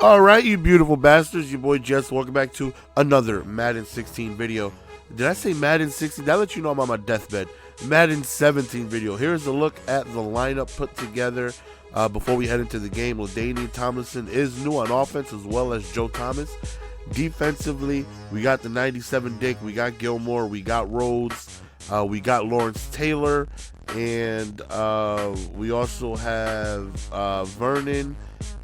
Alright, you beautiful bastards, your boy Jess. Welcome back to another Madden 16 video. Did I say Madden 16? That lets you know I'm on my deathbed. Madden 17 video. Here's a look at the lineup put together before we head into the game. LaDainin Tomlinson is new on offense, as well as Joe Thomas. Defensively, we got the 97 Dick, we got Gilmore, we got Rhodes, we got Lawrence Taylor, and we also have Vernon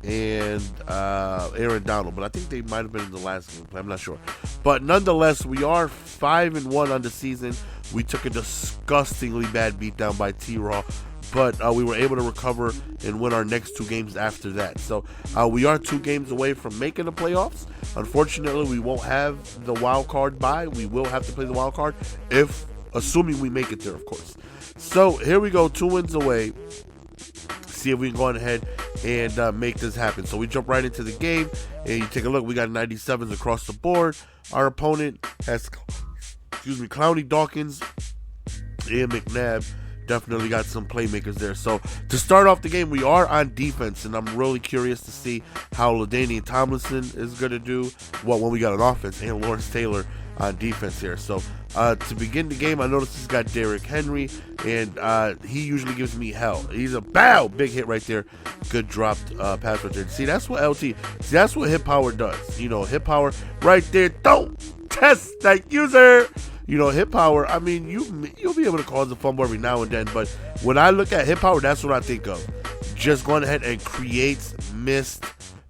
and Aaron Donald, but I think they might have been in the last game. I'm not sure, but nonetheless, we are 5-1 on the season. We took a disgustingly bad beatdown by T-Raw, but we were able to recover and win our next 2 games after that. So we are 2 games away from making the playoffs. Unfortunately, we won't have the wild card bye. We will have to play the wild card, assuming we make it there, of course. So here we go, 2 wins away. See if we can go on ahead and make this happen. So we jump right into the game, and you take a look. We got 97s across the board. Our opponent has, Clowney Dawkins and McNabb. Definitely got some playmakers there. So to start off the game, we are on defense, and I'm really curious to see how LaDainin Tomlinson is going to do when we got an offense, and Lawrence Taylor on defense here. So to begin the game, I noticed he's got Derrick Henry, and he usually gives me hell. He's a big hit right there. Good dropped pass right there. See, that's what that's what hit power does. You know, hit power right there. Don't test that user. You know, hit power, I mean, you'll be able to cause a fumble every now and then, but when I look at hit power, that's what I think of. Just going ahead and creates missed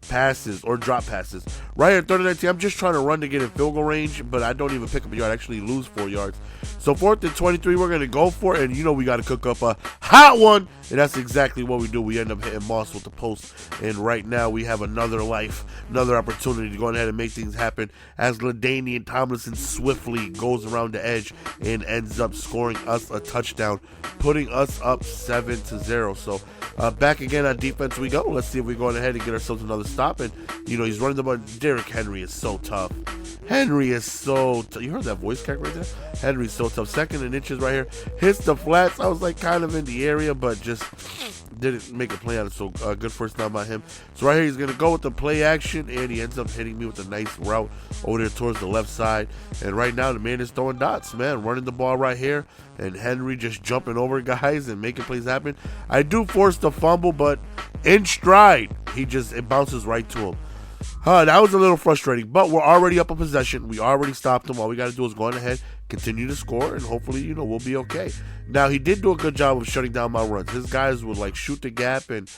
passes or drop passes. Right here, 3rd and 19, I'm just trying to run to get in field goal range, but I don't even pick up a yard. I actually lose 4 yards. So 4th and 23, we're going to go for it, and you know we got to cook up a hot one, and that's exactly what we do. We end up hitting Moss with the post, and right now we have another opportunity to go ahead and make things happen as LaDainin Tomlinson swiftly goes around the edge and ends up scoring us a touchdown, putting us up 7-0. So back again on defense we go. Let's see if we're going ahead and get ourselves another stop, and you know he's running the ball. Derrick Henry is so tough. You heard that voice crack right there? Henry's so tough. 2nd and inches right here. Hits the flats. I was like kind of in the area, but just didn't make a play on it. So good first down by him. So right here, he's going to go with the play action, and he ends up hitting me with a nice route over there towards the left side. And right now, the man is throwing dots, man. Running the ball right here, and Henry just jumping over guys and making plays happen. I do force the fumble, but in stride, it bounces right to him. That was a little frustrating, but we're already up a possession. We already stopped him. All we got to do is go on ahead, continue to score, and hopefully, you know, we'll be okay. Now, he did do a good job of shutting down my runs. His guys would, like, shoot the gap, and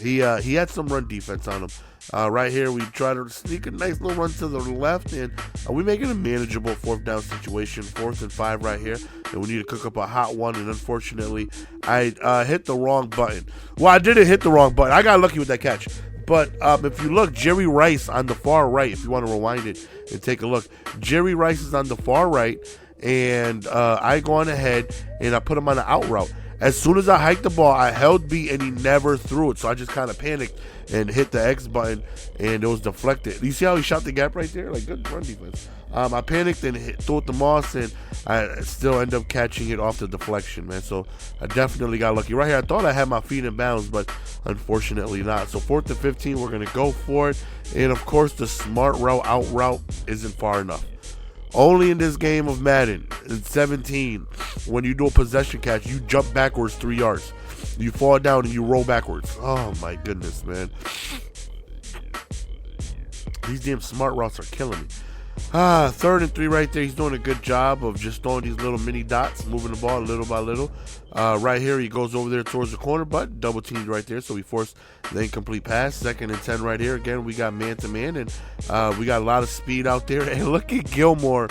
he had some run defense on him. Right here, we try to sneak a nice little run to the left, and we make it a manageable 4th down situation. 4th and 5 right here, and we need to cook up a hot one, and unfortunately, I hit the wrong button. Well, I didn't hit the wrong button. I got lucky with that catch. But if you look, Jerry Rice on the far right, if you want to rewind it and take a look, Jerry Rice is on the far right, and I go on ahead and I put him on an out route. As soon as I hiked the ball, I held B, and he never threw it. So I just kind of panicked and hit the X button, and it was deflected. You see how he shot the gap right there? Like, good run defense. I panicked and threw it to Moss, and I still end up catching it off the deflection, man. So I definitely got lucky. Right here, I thought I had my feet in bounds, but unfortunately not. So 4th and 15, we're going to go for it. And, of course, the smart out route isn't far enough. Only in this game of Madden, in 17, when you do a possession catch, you jump backwards 3 yards. You fall down and you roll backwards. Oh, my goodness, man. These damn smart routes are killing me. 3rd and 3 right there. He's doing a good job of just throwing these little mini dots, moving the ball little by little. Right here, he goes over there towards the corner, but double teamed right there, so we forced the incomplete pass. 2nd and 10 right here. Again, we got man-to-man, and we got a lot of speed out there. And look at Gilmore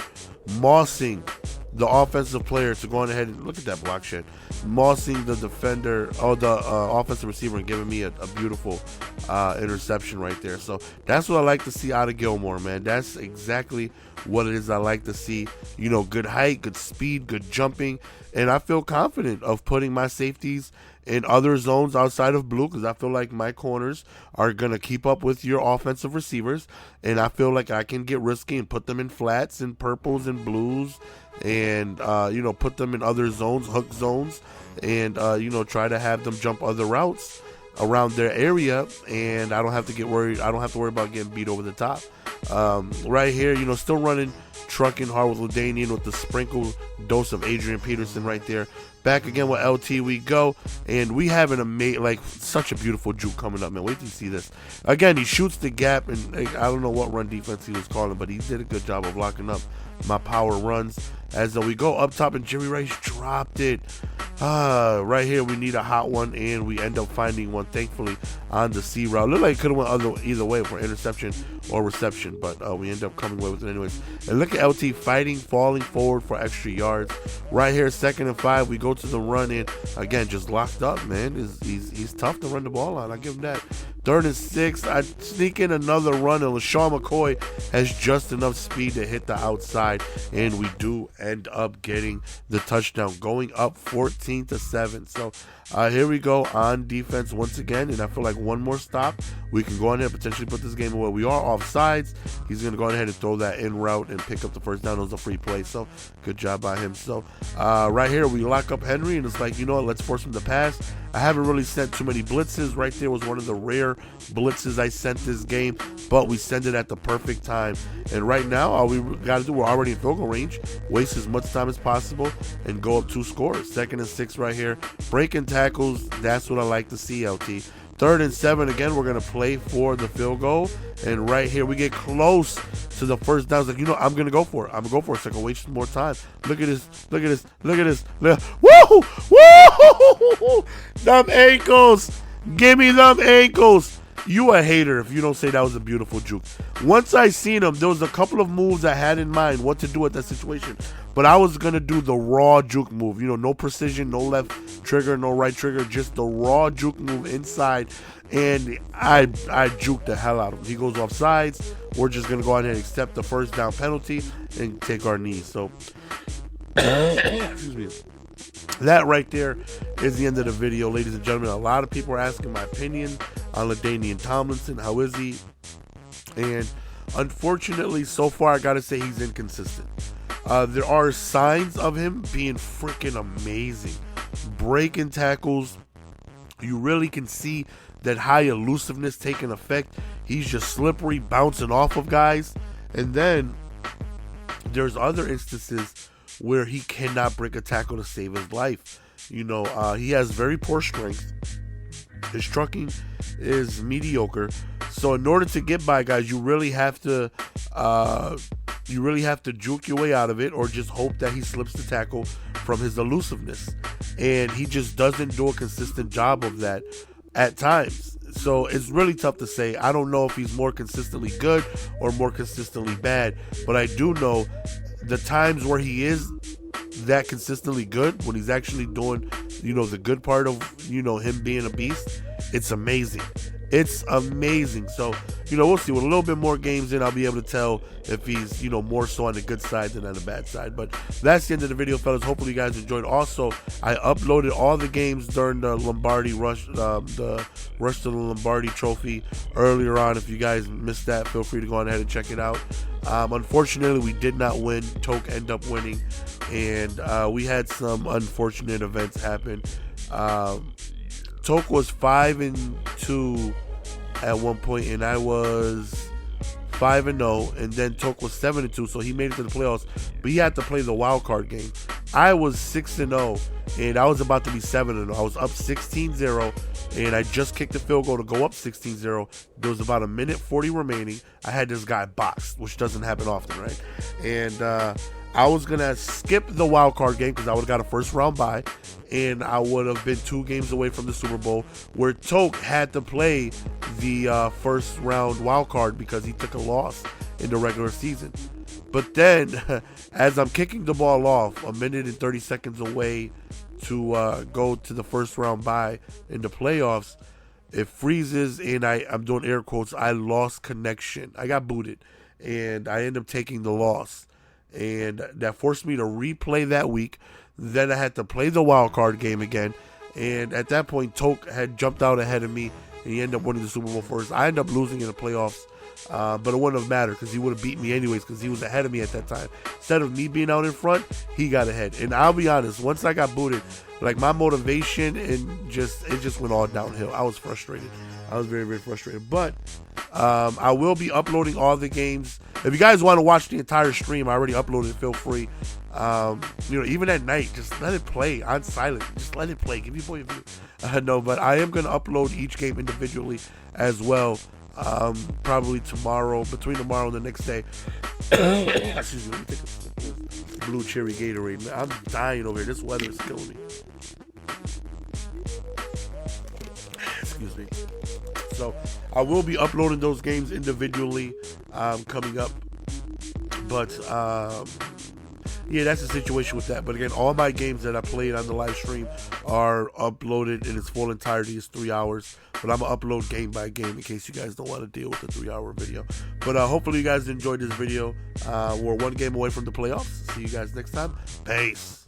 mossing the offensive player to go on ahead and look at that block shit. Mossing the defender, the offensive receiver, and giving me a beautiful interception right there. So that's what I like to see out of Gilmore, man. That's exactly what it is I like to see. You know, good height, good speed, good jumping, and I feel confident of putting my safeties in other zones outside of blue, because I feel like my corners are going to keep up with your offensive receivers, and I feel like I can get risky and put them in flats and purples and blues, and you know, put them in other zones, hook zones, and you know, try to have them jump other routes. around their area, and I don't have to get worried. I don't have to worry about getting beat over the top. Right here, still running trucking hard with LaDainin with the sprinkle dose of Adrian Peterson right there. Back again with LT we go, and we have an amazing, such a beautiful juke coming up, man. Wait till you see this. Again, he shoots the gap, and I don't know what run defense he was calling, but he did a good job of locking up my power runs. As we go up top, and Jerry Rice dropped it. Right here, we need a hot one, and we end up finding one, thankfully, on the C route. Looked like it could have went either way for interception or reception, but we end up coming away with it anyways. And look at LT fighting, falling forward for extra yards. Right here, 2nd and 5, we go to the run, and again, just locked up, man. He's tough to run the ball on. I give him that. 3rd and 6, I sneak in another run, and LaShawn McCoy has just enough speed to hit the outside, and we do end up getting the touchdown, going up 14-7. So here we go on defense once again, and I feel like one more stop, we can go on ahead and potentially put this game away. We are offsides. He's going to go ahead and throw that in route and pick up the first down. It was a free play, so good job by him. So right here, we lock up Henry, and it's like, you know what, let's force him to pass. I haven't really sent too many blitzes. Right there was one of the rare blitzes I sent this game, but we send it at the perfect time. And right now, all we got to do, we're already in field goal range, waste as much time as possible, and go up 2 scores. 2nd and 6 right here. Breaking tackles, that's what I like to see, LT. 3rd and 7, again, we're going to play for the field goal. And right here, we get close to the first down. It's like, I'm going to go for it. I'm going to go for it so I can waste more time. Look at this. Look at this. Look at this. Woo! Woo! Them ankles. Give me them ankles. You a hater if you don't say that was a beautiful juke. Once I seen him, there was a couple of moves I had in mind what to do at that situation. But I was going to do the raw juke move. No precision, no left trigger, no right trigger, just the raw juke move inside. And I juked the hell out of him. He goes off sides. We're just going to go ahead and accept the first down penalty and take our knee. So, excuse me. That right there is the end of the video, ladies and gentlemen. A lot of people are asking my opinion on LaDainin Tomlinson. How is he? And unfortunately, so far, I got to say he's inconsistent. There are signs of him being freaking amazing. Breaking tackles. You really can see that high elusiveness taking effect. He's just slippery, bouncing off of guys. And then there's other instances where he cannot break a tackle to save his life. He has very poor strength. His trucking is mediocre. So in order to get by guys, you really have to juke your way out of it, or just hope that he slips the tackle from his elusiveness. And he just doesn't do a consistent job of that at times. So it's really tough to say. I don't know if he's more consistently good or more consistently bad, but I do know the times where he is that consistently good, when he's actually doing, the good part of, him being a beast, it's amazing. It's amazing. So, we'll see. With a little bit more games in, I'll be able to tell if he's, more so on the good side than on the bad side. But that's the end of the video, fellas. Hopefully you guys enjoyed. Also, I uploaded all the games during the Lombardi rush, the rush to the Lombardi trophy earlier on. If you guys missed that, feel free to go on ahead and check it out. Unfortunately, we did not win. Toke ended up winning, and we had some unfortunate events happen. Toke was 5-2 at one point, and I was 5-0, and then Toke was 7-2, so he made it to the playoffs, but he had to play the wild card game. I was 6-0, and I was about to be 7-0. I was up 16-0, and I just kicked the field goal to go up 16-0. There was about 1:40 remaining. I had this guy boxed, which doesn't happen often, right? And I was going to skip the wild card game because I would have got a first round bye, and I would have been 2 games away from the Super Bowl, where Toke had to play the first round wild card because he took a loss in the regular season. But then, as I'm kicking the ball off, 1:30 away to go to the first round bye in the playoffs, it freezes, and I'm doing air quotes, I lost connection. I got booted, and I ended up taking the loss. And that forced me to replay that week. Then I had to play the wild card game again. And at that point, Toke had jumped out ahead of me, and he ended up winning the Super Bowl first. I ended up losing in the playoffs, but it wouldn't have mattered because he would have beat me anyways because he was ahead of me at that time. Instead of me being out in front, he got ahead. And I'll be honest, once I got booted, like my motivation and it just went all downhill. I was frustrated. I was very, very frustrated. But I will be uploading all the games. If you guys want to watch the entire stream, I already uploaded it. Feel free. Even at night, just let it play on silent. Just let it play. Give your boy a view. No, but I am going to upload each game individually as well. Probably tomorrow, between tomorrow and the next day. Excuse me, let me take a blue cherry Gatorade. Man, I'm dying over here. This weather is killing me. Excuse me. So I will be uploading those games individually coming up. But yeah, that's the situation with that. But again, all my games that I played on the live stream are uploaded in its full entirety. It's 3 hours. But I'm going to upload game by game in case you guys don't want to deal with a 3-hour video. But hopefully you guys enjoyed this video. We're one game away from the playoffs. See you guys next time. Peace.